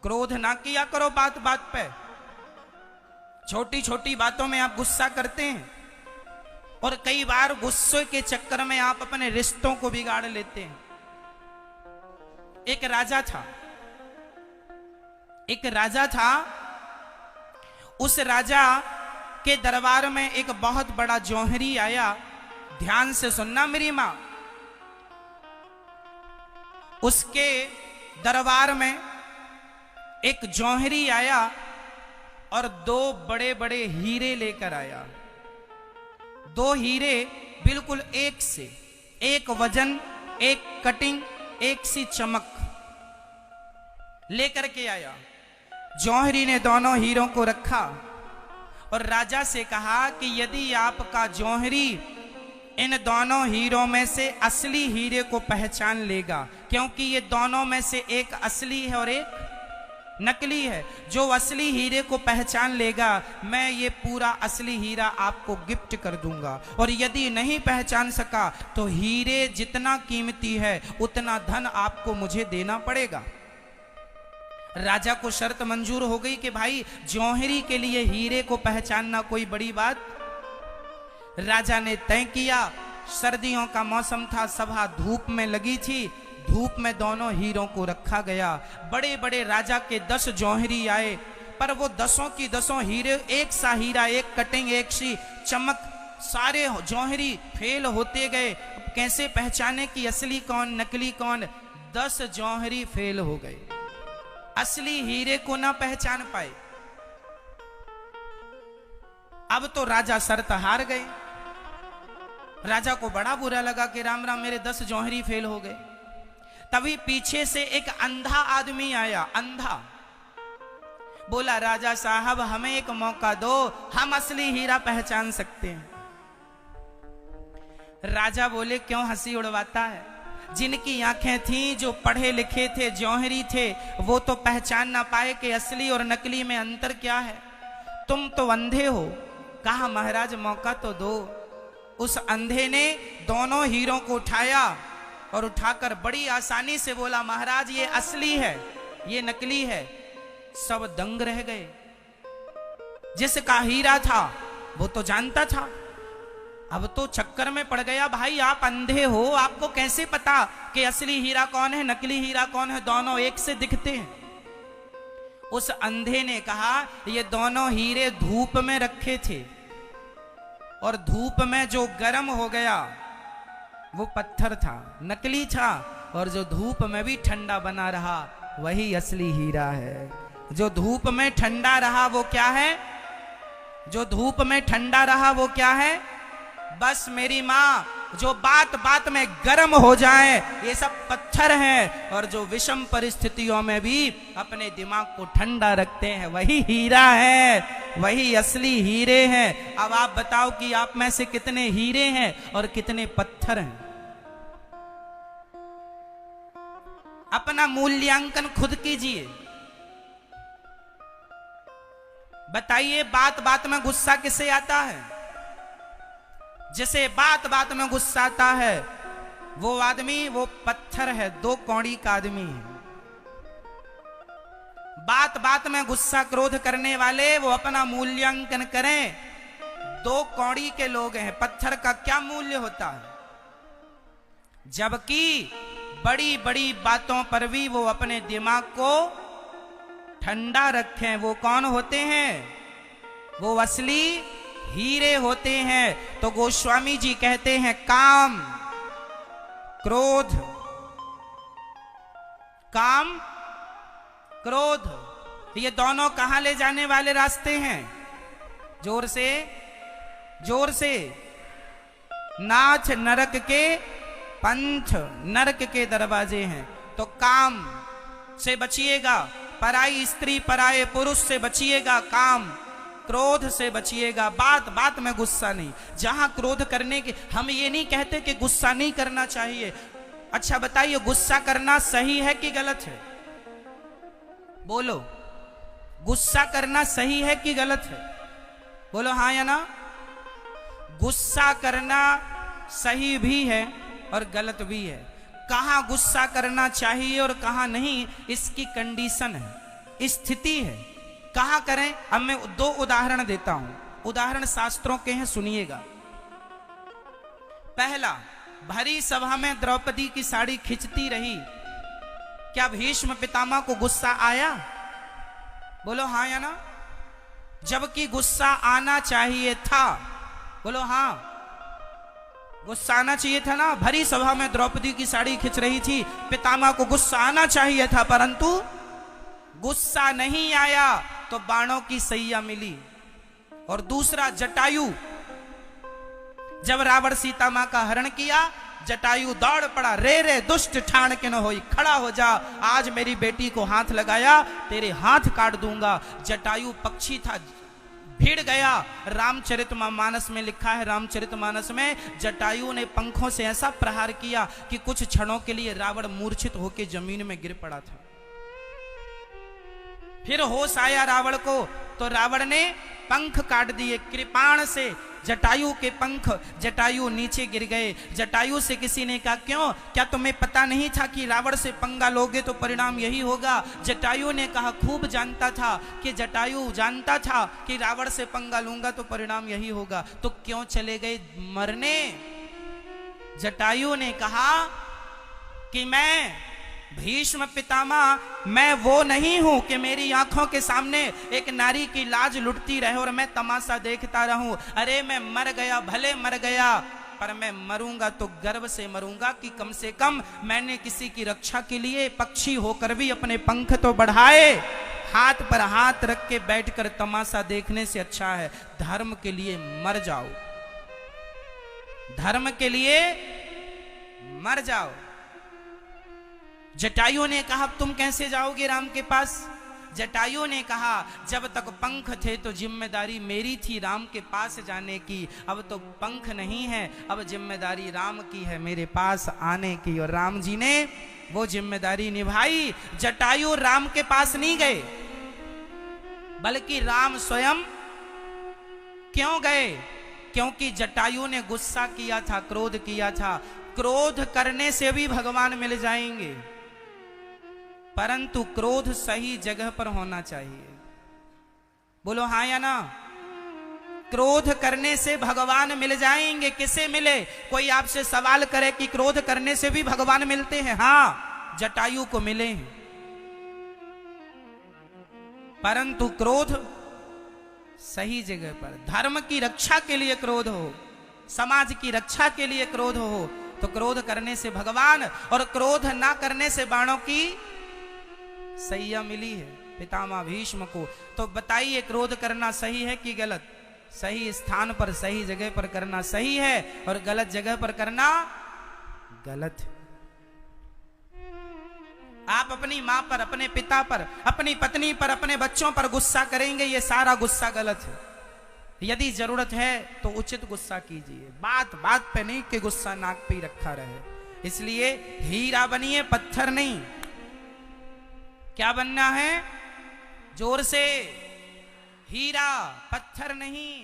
क्रोध ना किया करो बात बात पे। छोटी छोटी बातों में आप गुस्सा करते हैं और कई बार गुस्से के चक्कर में आप अपने रिश्तों को बिगाड़ लेते हैं। एक राजा था, उस राजा के दरबार में एक बहुत बड़ा जौहरी आया। ध्यान से सुनना मेरी मां। उसके दरबार में एक जौहरी आया और 2 बड़े बड़े हीरे लेकर आया। 2 हीरे बिल्कुल एक से एक वजन, एक कटिंग, एक सी चमक लेकर के आया। जौहरी ने दोनों हीरों को रखा और राजा से कहा कि यदि आपका जौहरी इन दोनों हीरों में से असली हीरे को पहचान लेगा, क्योंकि ये दोनों में से एक असली है और एक नकली है, जो असली हीरे को पहचान लेगा मैं ये पूरा असली हीरा आपको गिफ्ट कर दूंगा, और यदि नहीं पहचान सका तो हीरे जितना कीमती है उतना धन आपको मुझे देना पड़ेगा। राजा को शर्त मंजूर हो गई कि भाई जौहरी के लिए हीरे को पहचानना कोई बड़ी बात। राजा ने तय किया। सर्दियों का मौसम था, सभा धूप में लगी थी। धूप में दोनों हीरों को रखा गया। बड़े बड़े राजा के 10 जौहरी आए, पर वो 10 की 10 हीरे, एक सा हीरा, एक कटिंग, एक सी चमक, सारे जौहरी फेल होते गए। कैसे पहचाने कि असली कौन नकली कौन? 10 जौहरी फेल हो गए, असली हीरे को ना पहचान पाए। अब तो राजा शर्त हार गए। राजा को बड़ा बुरा लगा कि राम राम मेरे 10 जौहरी फेल हो गए। तभी पीछे से एक अंधा आदमी आया। अंधा बोला, राजा साहब हमें एक मौका दो, हम असली हीरा पहचान सकते हैं। राजा बोले, क्यों हंसी उड़वाता है? जिनकी आंखें थीं, जो पढ़े लिखे थे, जौहरी थे, वो तो पहचान ना पाए कि असली और नकली में अंतर क्या है। तुम तो अंधे हो। कहा, महाराज मौका तो दो। उस अंधे ने दोनों हीरों को उठाया और उठाकर बड़ी आसानी से बोला, महाराज ये असली है, ये नकली है। सब दंग रह गए। जिसका हीरा था वो तो जानता था, अब तो चक्कर में पड़ गया। भाई आप अंधे हो, आपको कैसे पता कि असली हीरा कौन है, नकली हीरा कौन है? दोनों एक से दिखते हैं। उस अंधे ने कहा, ये दोनों हीरे धूप में रखे थे और धूप में जो गर्म हो गया वो पत्थर था, नकली था, और जो धूप में भी ठंडा बना रहा वही असली हीरा है। जो धूप में ठंडा रहा वो क्या है? जो धूप में ठंडा रहा वो क्या है? बस मेरी माँ, जो बात बात में गर्म हो जाए ये सब पत्थर हैं, और जो विषम परिस्थितियों में भी अपने दिमाग को ठंडा रखते हैं वही हीरा है, वही असली हीरे हैं। अब आप बताओ कि आप में से कितने हीरे हैं और कितने पत्थर हैं? अपना मूल्यांकन खुद कीजिए। बताइए, बात बात में गुस्सा किसे आता है? जिसे बात बात में गुस्सा आता है वो आदमी, वो पत्थर है, 2 कौड़ी का आदमी है। बात बात में गुस्सा क्रोध करने वाले वो अपना मूल्यांकन करें, 2 कौड़ी के लोग हैं। पत्थर का क्या मूल्य होता है? जबकि बड़ी बड़ी बातों पर भी वो अपने दिमाग को ठंडा रखें, वो कौन होते हैं? वो असली हीरे होते हैं। तो गोस्वामी जी कहते हैं, काम क्रोध, काम क्रोध, ये दोनों कहां ले जाने वाले रास्ते हैं? जोर से, जोर से। नाथ नरक के पंथ, नरक के दरवाजे हैं। तो काम से बचिएगा, पराई स्त्री पराये पुरुष से बचिएगा, काम क्रोध से बचिएगा। बात बात में गुस्सा नहीं। जहां क्रोध करने के, हम ये नहीं कहते कि गुस्सा नहीं करना चाहिए। अच्छा बताइए, गुस्सा करना सही है कि गलत है? बोलो, गुस्सा करना सही है कि गलत है? बोलो हाँ या ना। गुस्सा करना सही भी है और गलत भी है। कहां गुस्सा करना चाहिए और कहां नहीं, इसकी कंडीशन है। स्थिति है। कहा करें, अब मैं 2 उदाहरण देता हूं, उदाहरण शास्त्रों के हैं, सुनिएगा। पहला, भरी सभा में द्रौपदी की साड़ी खिंचती रही, क्या भीष्म पितामह को गुस्सा आया? बोलो हाँ या ना। जबकि गुस्सा आना चाहिए था, बोलो हाँ, गुस्सा आना चाहिए था ना। भरी सभा में द्रौपदी की साड़ी खिंच रही थी, पितामह को गुस्सा आना चाहिए था, परंतु गुस्सा नहीं आया तो बाणों की सैया मिली। और दूसरा, जटायु, जब रावण सीता मां का हरण किया, जटायु दौड़ पड़ा, रे रे दुष्ट ठान के न होई, खड़ा हो जा, आज मेरी बेटी को हाथ लगाया तेरे हाथ काट दूंगा। जटायु पक्षी था, भिड़ गया। रामचरितमानस में लिखा है, रामचरितमानस में जटायु ने पंखों से ऐसा प्रहार किया कि कुछ क्षणों के लिए रावण मूर्छित होकर जमीन में गिर पड़ा था। फिर होश आया रावण को, तो रावण ने पंख काट दिए कृपाण से, जटायु के पंख, जटायु नीचे गिर गए। जटायु से किसी ने कहा, क्यों, क्या तुम्हें पता नहीं था कि रावण से पंगा लोगे तो परिणाम यही होगा? जटायु ने कहा, खूब जानता था कि जटायु जानता था कि रावण से पंगा लूंगा तो परिणाम यही होगा, तो क्यों चले गए मरने? जटायु ने कहा कि मैं भीष्म पितामह, मैं वो नहीं हूं कि मेरी आंखों के सामने एक नारी की लाज लुटती रहे और मैं तमाशा देखता रहूं। अरे मैं मर गया, भले मर गया, पर मैं मरूंगा तो गर्व से मरूंगा कि कम से कम मैंने किसी की रक्षा के लिए पक्षी होकर भी अपने पंख तो बढ़ाए। हाथ पर हाथ रख के बैठकर तमाशा देखने से अच्छा है धर्म के लिए मर जाओ, धर्म के लिए मर जाओ। जटायु ने कहा, तुम कैसे जाओगे राम के पास? जटायु ने कहा, जब तक पंख थे तो जिम्मेदारी मेरी थी राम के पास जाने की, अब तो पंख नहीं है, अब जिम्मेदारी राम की है मेरे पास आने की। और राम जी ने वो जिम्मेदारी निभाई। जटायु राम के पास नहीं गए, बल्कि राम स्वयं क्यों गए? क्योंकि जटायु ने गुस्सा किया था, क्रोध किया था। क्रोध करने से भी भगवान मिल जाएंगे, परंतु क्रोध सही जगह पर होना चाहिए। बोलो हाँ या ना। क्रोध करने से भगवान मिल जाएंगे। किसे मिले? कोई आपसे सवाल करे कि क्रोध करने से भी भगवान मिलते हैं? हाँ, जटायु को मिले हैं, परंतु क्रोध सही जगह पर, धर्म की रक्षा के लिए क्रोध हो, समाज की रक्षा के लिए क्रोध हो, तो क्रोध करने से भगवान, और क्रोध ना करने से बाणों की सैया मिली है पितामह भीष्म को। तो बताइए, क्रोध करना सही है कि गलत? सही स्थान पर, सही जगह पर करना सही है, और गलत जगह पर करना गलत। आप अपनी मां पर, अपने पिता पर, अपनी पत्नी पर, अपने बच्चों पर गुस्सा करेंगे, ये सारा गुस्सा गलत है। यदि जरूरत है तो उचित गुस्सा कीजिए, बात बात पे नहीं कि गुस्सा नाक पे रखा रहे। इसलिए हीरा बनिए, पत्थर नहीं। क्या बनना है? जोर से, हीरा पत्थर नहीं।